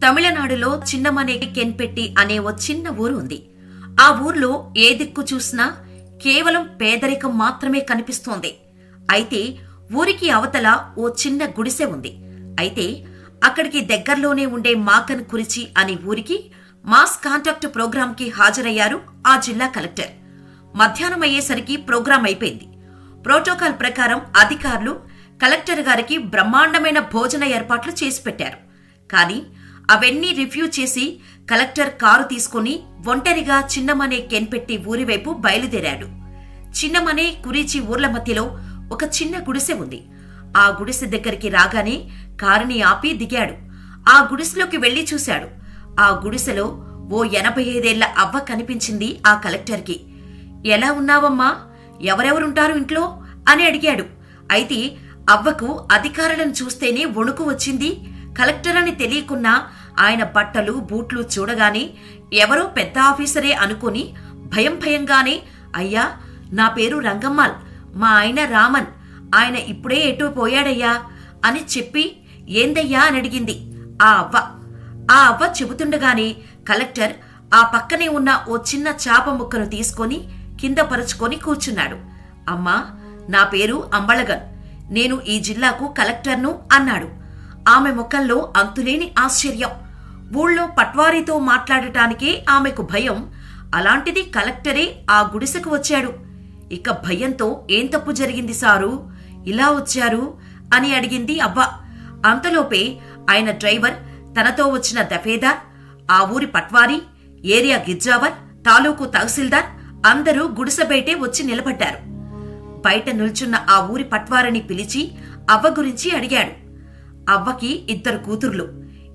తమిళనాడులో చిన్నమనే కెన్పెట్టి అనే ఓ చిన్న ఊరు ఉంది. ఆ ఊర్లో ఏ దిక్కు చూసినా కేవలం పేదరికం మాత్రమే కనిపిస్తోంది. అయితే ఊరికి అవతల ఓ చిన్న గుడిసె ఉంది. అయితే అక్కడికి దగ్గర్లోనే ఉండే మాకన్ కురిచి అనే ఊరికి మాస్ కాంటాక్ట్ ప్రోగ్రాంకి హాజరయ్యారు ఆ జిల్లా కలెక్టర్. మధ్యాహ్నం అయ్యేసరికి ప్రోగ్రాం అయిపోయింది. ప్రోటోకాల్ ప్రకారం అధికారులు కలెక్టర్ గారికి బ్రహ్మాండమైన భోజన ఏర్పాట్లు చేసి పెట్టారు. కానీ అవన్నీ రివ్యూ చేసి కలెక్టర్ కారు తీసుకుని ఒంటరిగా చిన్నమనే కెన్పెట్టి ఊరివైపు బయలుదేరాడు. చిన్నమనే కురిచి ఊర్ల మధ్యలో ఒక చిన్న గుడిసె ఉంది. ఆ గుడిసె దగ్గరికి రాగానే కారుని ఆపి దిగాడు. ఆ గుడిసెలోకి వెళ్లి చూశాడు. ఆ గుడిసెలో ఓ 85 ఏళ్ల అవ్వ కనిపించింది ఆ కలెక్టర్కి. ఎలా ఉన్నావమ్మా, ఎవరెవరుంటారు ఇంట్లో అని అడిగాడు. అయితే అవ్వకు అధికారులను చూస్తేనే వణుకు వచ్చింది. కలెక్టర్ అని తెలియకున్నా ఆయన బట్టలు బూట్లు చూడగానే ఎవరో పెద్ద ఆఫీసరే అనుకుని భయంగానే, అయ్యా నా పేరు రంగమ్మాల్, మా ఆయన రామన్, ఆయన ఇప్పుడే ఎటు పోయాడయ్యా అని చెప్పి ఏందయ్యా అని అడిగింది ఆ అవ్వ చెబుతుండగానే కలెక్టర్ ఆ పక్కనే ఉన్న ఓ చిన్న చాప ముక్కను తీసుకొని కింద పరుచుకొని కూర్చున్నాడు. అమ్మా, నా పేరు అంబళగన్, నేను ఈ జిల్లాకు కలెక్టర్ను అన్నాడు. ఆమె ముఖంలో అంతులేని ఆశ్చర్యం. ఊళ్ళో పట్వారీతో మాట్లాడటానికే ఆమెకు భయం, అలాంటిది కలెక్టరే ఆ గుడిసెకు వచ్చాడు. ఇక భయంతో ఏం తప్పు జరిగింది సారు, ఇలా వచ్చారు అని అడిగింది అవ్వ. అంతలోపే ఆయన డ్రైవర్, తనతో వచ్చిన దఫేదార్, ఆ ఊరి పట్వారీ, ఏరియా గిజ్జావర్, తాలూకు తహసీల్దార్ అందరూ గుడిసె బయటే వచ్చి నిలబడ్డారు. బయట నిల్చున్న ఆ ఊరి పట్వారిని పిలిచి అవ్వ గురించి అడిగాడు. అవ్వకి 2 కూతుర్లు.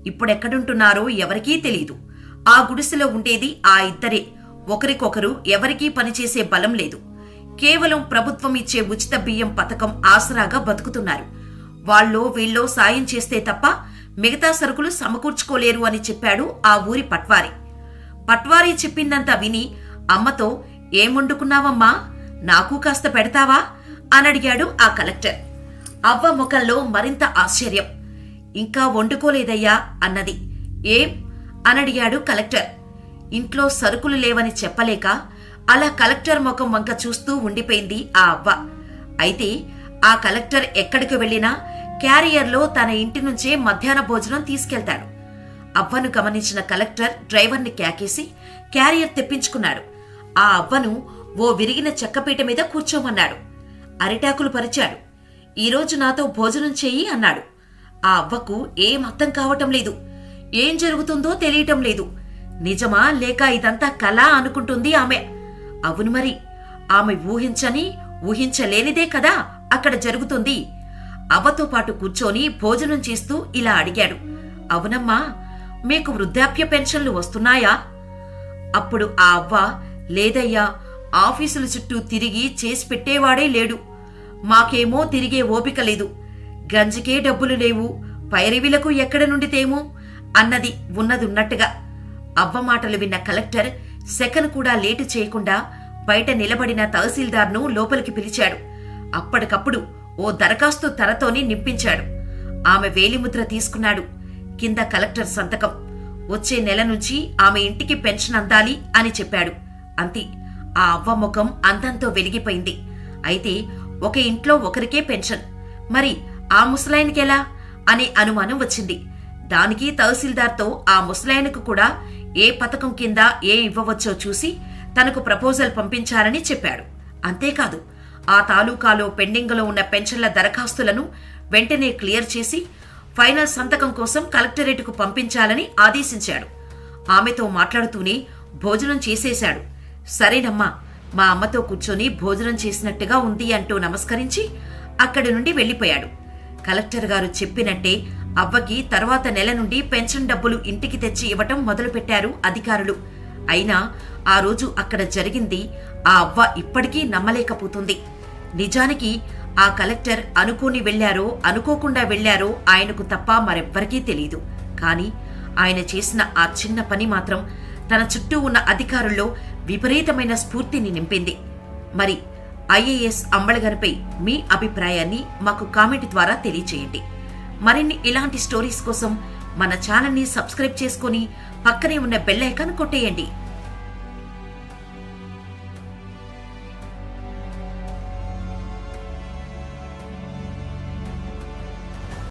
ఇప్పుడెక్కడుంటున్నారో ఎవరికీ తెలీదు. ఆ గుడిసెలో ఉండేది ఆ ఇద్దరే. ఒకరికొకరు ఎవరికీ పనిచేసే బలం లేదు. కేవలం ప్రభుత్వం ఇచ్చే ఉచిత బియ్యం పథకం ఆసరాగా బతుకుతున్నారు. వాళ్ళో వీళ్ళో సాయం చేస్తే తప్ప మిగతా సరుకులు సమకూర్చుకోలేరు అని చెప్పాడు ఆ ఊరి పట్వారీ. పట్వారీ చెప్పిందంతా విని అమ్మతో, ఏం వండుకున్నావమ్మా, నాకు కాస్త పెడతావా అని అడిగాడు ఆ కలెక్టర్. అవ్వ ముఖంలో మరింత ఆశ్చర్యం. ఇంకా వండుకోలేదయ్యా అన్నది. ఏం అని అడిగాడు కలెక్టర్. ఇంట్లో సరుకులు లేవని చెప్పలేక అలా కలెక్టర్ ముఖం వంక చూస్తూ ఉండిపోయింది ఆ అవ్వ. అయితే ఆ కలెక్టర్ ఎక్కడికి వెళ్లినా క్యారియర్లో తన ఇంటి నుంచే మధ్యాహ్న భోజనం తీసుకెళ్తాడు. అవ్వను గమనించిన కలెక్టర్ డ్రైవర్ని కేకేసి క్యారియర్ తెప్పించుకున్నాడు. ఆ అవ్వను ఓ విరిగిన చెక్కపీట మీద కూర్చోమన్నాడు. అరిటాకులు పరిచాడు. ఈరోజు నాతో భోజనం చెయ్యి అన్నాడు. ఆ అవ్వకు ఏం అర్థం కావటం లేదు. ఏం జరుగుతుందో తెలియటం లేదు. నిజమా లేక ఇదంతా కళ అనుకుంటుంది ఆమె. అవును మరి, ఆమె ఊహించలేనిదే కదా అక్కడ జరుగుతుంది. అవ్వతో పాటు కూర్చొని భోజనం చేస్తూ ఇలా అడిగాడు. అవునమ్మా, మీకు వృద్ధాప్య పెన్షన్లు వస్తున్నాయా? అప్పుడు ఆ అవ్వ, లేదయ్యా, ఆఫీసుల చుట్టూ తిరిగి చేసి పెట్టేవాడే లేడు. మాకేమో తిరిగే ఓపిక లేదు. గంజికే డబ్బులు లేవు, పైరవీలకు ఎక్కడ నుండి తేమో అన్నది ఉన్నదున్నట్టుగా. అవ్వ మాటలు విన్న కలెక్టర్ సెకను కూడా లేటు చేయకుండా బయట నిలబడిన తహసీల్దార్ను లోపలికి పిలిచాడు. అప్పటికప్పుడు ఓ దరఖాస్తు తనతోనే నింపించాడు. ఆమె వేలిముద్ర తీసుకున్నాడు. కింద కలెక్టర్ సంతకం. వచ్చే నెల నుంచి ఆమె ఇంటికి పెన్షన్ అందాలి అని చెప్పాడు. అంతే. ఆ అవ్వ ముఖం అందంతో వెలిగిపోయింది. అయితే ఒక ఇంట్లో ఒకరికే పెన్షన్, మరి ఆ ముసలాయనకెలా అనే అనుమానం వచ్చింది. దానికి తహసీల్దార్తో ఆ ముసలాయనకు కూడా ఏ పథకం కింద ఏ ఇవ్వవచ్చో చూసి తనకు ప్రపోజల్ పంపించాలని చెప్పాడు. అంతేకాదు, ఆ తాలూకాలో పెండింగ్లో ఉన్న పెన్షన్ల దరఖాస్తులను వెంటనే క్లియర్ చేసి ఫైనల్ సంతకం కోసం కలెక్టరేటుకు పంపించాలని ఆదేశించాడు. ఆమెతో మాట్లాడుతూనే భోజనం చేసేశాడు. సరేనమ్మా, మా అమ్మతో కూర్చొని భోజనం చేసినట్టుగా ఉంది అంటూ నమస్కరించి అక్కడి నుండి వెళ్లిపోయాడు. కలెక్టర్ గారు చెప్పినట్టే అవ్వకి తర్వాత నెల నుండి పెన్షన్ డబ్బులు ఇంటికి తెచ్చి ఇవ్వటం మొదలుపెట్టారు అధికారులు. అయినా ఆ రోజు అక్కడ జరిగింది ఆ అవ్వ ఇప్పటికీ నమ్మలేకపోతుంది. నిజానికి ఆ కలెక్టర్ అనుకోని వెళ్లారో అనుకోకుండా వెళ్లారో ఆయనకు తప్ప మరెవ్వరికీ తెలీదు. కాని ఆయన చేసిన ఆ చిన్న పని మాత్రం తన చుట్టూ ఉన్న అధికారుల్లో విపరీతమైన స్ఫూర్తిని నింపింది. మరి ఐఏఎస్ అంబళగన్పై మీ అభిప్రాయాన్ని మాకు కామెంట్ ద్వారా తెలియచేయండి. మరిన్ని ఇలాంటి స్టోరీస్ కోసం మన ఛానల్ని సబ్స్క్రైబ్ చేసుకుని పక్కనే ఉన్న బెల్ ఐకాన్ కొట్టేయండి.